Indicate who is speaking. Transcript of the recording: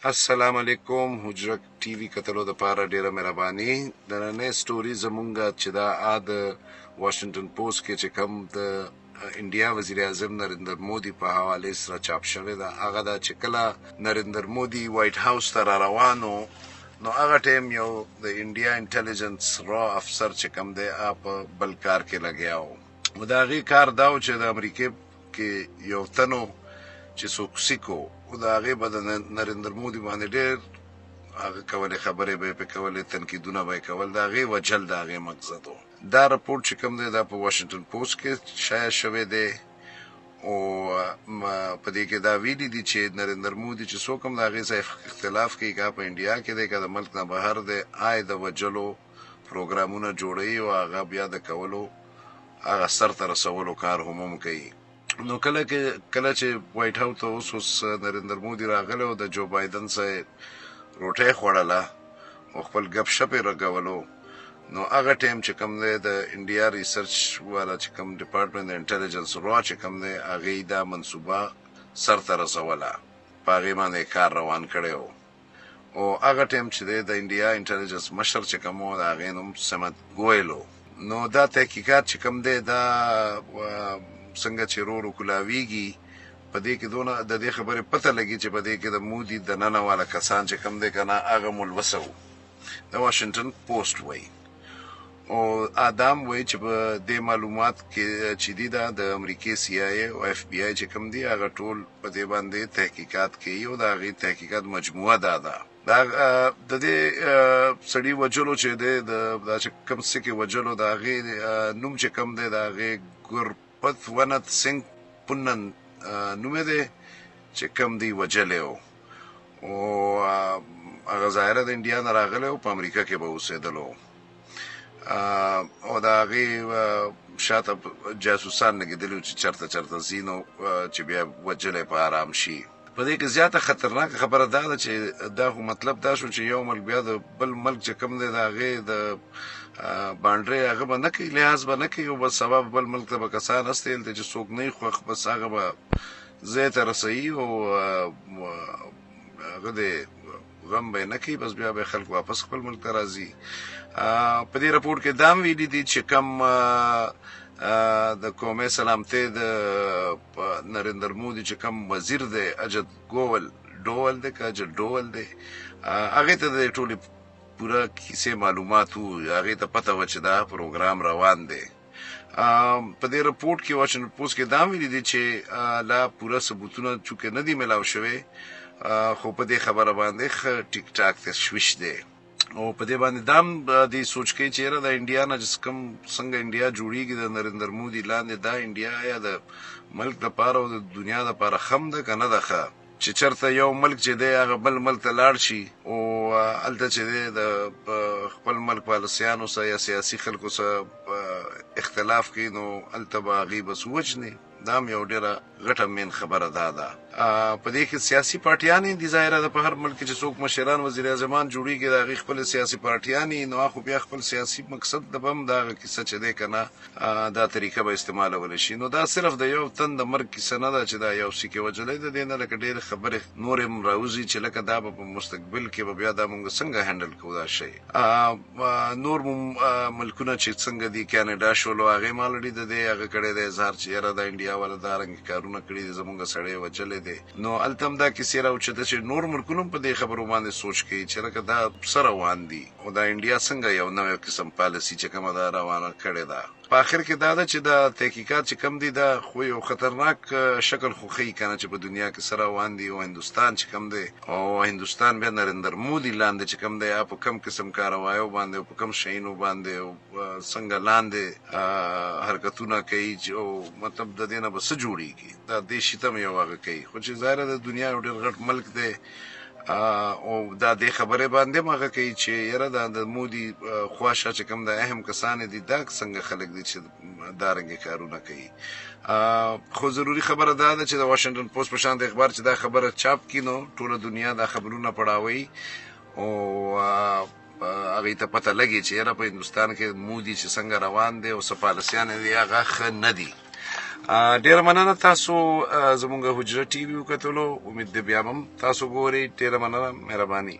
Speaker 1: السلام علیکم حجرک ټي وي کتلو د پاره ډیره مهرباني د نننۍ سټوري زمونږه چې دا د واشنگټن پوسټ کې چې کوم د انډیا وزیر اعظم نریندر مودي په حواله سره چاپ شوی دا هغه دا چې کله نریندر مودي وایټ هاوس ته را روانو نو هغه ټیم یو د انډیا انټيليجنس را افسر چې کوم دی په بل کار کې لګیا و دا غي کار دا چې د امریکای کې یو تنو چې سوکسیکو او دا هغه به د نریندر مودي باندې ډېر هغه کولې خبرې به په کولې تنقیدونه به کول دا هغه وجل دا هغه مقصد و دا رپورټ چې کوم دی دا په واشنگټن پوسټ کې شایع شوی دی او په دې کې دا ویلي دي چې نریندر مودي چې څوک هم دا هغه ځای اختلاف کوي کا په انډیا کې دی که د ملک نه بهر دی د وجلو پروګرامونه جوړوي او هغه بیا د کولو هغه سر ته رسولو کار هم کوي نو کله چې وایټ هاوس ته اوس نریندر مودي راغلی او د جو بایدن سره روټۍ خوړله او خپل ګپ شپ یې رګولو نو هغه ټایم چې کوم دی د انډیا ریسرچ والا چې کوم ډپارټمنټ د انټيليجنس را چې کوم دی هغې دا منصوبه سر ته رسوله په هغې باندې کار روان کړی و او هغه ټایم چې دی د انډیا انټيليجنس مشر چې کوم و د هغې نوم سمت ګویل و نو دا تحقیقات چې کوم دی دا څنګه چې رو کولاویږي په دې کې دونه د دې خبرې پته لګي چې په دې کې د مودي د ننه والا کسان چې کوم دی کنه هغه ملوثه و د واشنگټن پوسټ وایي او ادم وایي چې په دې معلومات کې چې دی دا د امریکای سی آی او اف بی آی چې کوم دی هغه ټول په دې باندې تحقیقات کوي او دا غي تحقیقات مجموعه ده دا د دې سړی وجلو چې د چې کوم څه کې وجلو دا غي نوم چې کوم دی دا غي ګورپت ونت سنگ پنن نومه دی چې کوم دی وجلې او هغه ظاهره د انډیا نه راغلی او په امریکا کې به اوسېدلو او د هغې شاته جاسوسان لګېدلي چې چرته ځینو چې بیا وجلی په آرام شي په دې کې زیاته خطرناکه خبره دا ده چې دا خو مطلب دا شو چې یو ملک بیا د بل ملک چې کوم دی د هغې د بانډرۍ هغه به نه کوي لحاظ به نه کوي او بس سبا بل ملک ته به کسان استېل ته چې څوک نه وي خوښ بس هغه به ځای ته رسوي او هغه د غم به نه کوي بس بیا به خلک واپس خپل ملک ته راځي په دې راپورټ کې دا هم ویلي دي چې کوم د قومي سلامتۍ د نریندر مودي چې کوم وزیر دی اجد ډول دی که اجد ډول دی هغې ته د ټولې پوره کیسې معلومات وو هغې ته پته وه چې دا پروګرام روان دی په دې رپورټ کې واشنګټن پوسټ کې دا هم ویلي دي چې لا پوره ثبوتونه چونکې نه دي میلاو شوی خو په دې خبره باندې ښه ټیک ټاک تشویش دی او په دې باندې دا هم دې سوچ کوي چې یاره د انډیا نه چې کوم څنګه انډیا جوړیږي د نریندر مودي لاندې دا انډیا یا د ملک دپاره او د دنیا دپاره ښه ده که نه ده ښه چې چېرته یو ملک چې دی هغه بل ملک ته لاړ شي او هلته چې دی د خپل ملک پالیسیانو سره یا سیاسي خلکو سره اختلاف کوي نو هلته به هغې بس ووجني دا هم یو ډېره غټه مین خبره دا ده په دې کې سیاسي پارټیانې دي ظاهره ده په هر ملک کې چې څوک مشران وزیر اعظمان جوړېږي د هغې خپل سیاسي پارټیانې نو خو بیا خپل سیاسي مقصد د به هم د هغه کیسه چې دی که نه دا طریقه به استعمالولی شي نو دا صرف د یو تن د مرګ کیسه نه ده چې دا یو سي کې وجلی د دې نه لکه ډېرې خبرې نورې هم راوځي چې لکه دا به په مستقبل کې به بیا دا مونږ څنګه هینډل کوو دا شی نور ملکونه چې څنګه دي کاناډا شولو هغې ما لري د دې هغه کړی دی اظهار چې یاره دا انډیا والا دا رنګې کارونه کړي دي زمونږ سړی وجلی دی نو هلته هم دا کیسې راوچته چې نور ملکونه هم په دې خبرو باندې سوچ کوي چې لکه دا څه روان دي او دا انډیا څنګه یو نوی قسم پالیسي چې کومه دا روانه کړې ده په آخر کې دا ده چې دا تحقیقات چې کم دي دا خو یو خطرناک شکل خو ښیي که نه چې په دنیا کې څه روان دي او هندوستان چې کم دی او هندوستان بیا نریندر مودي لاندې چې کم دی په کم قسم کاروایو باندې او په کم شیانو باندې او څنګه لاندې حرکتونه کوي او مطلب د دې نه به څه جوړېږي دا دې شي ته م یو هغه کوي خو چې ظاهره د دنیا یو ډېر غټ ملک دی او دا دې خبرې باندې هم هغه کوي چې یاره دا د مودي خواشه چې کوم د اهم کسان دي دا څنګه خلک دي چې دا رنګې کارونه کوي خو ضروري خبره دا ده چې د واشنګټن پوسټ په شان د اخبار چې دا خبره چاپ کړي نو ټوله دنیا دا خبرونه پړاوي او هغې ته پته لګي چې یاره په هندوستان کې مودي چې څنګه روان دی او څه پالیسیانې دي هغه ښه نه دي ډیره مننه تاسو زموږ حجره ټي وي وکتلو امید دی بیا هم تاسو ګورئ ډیره مننه مهرباني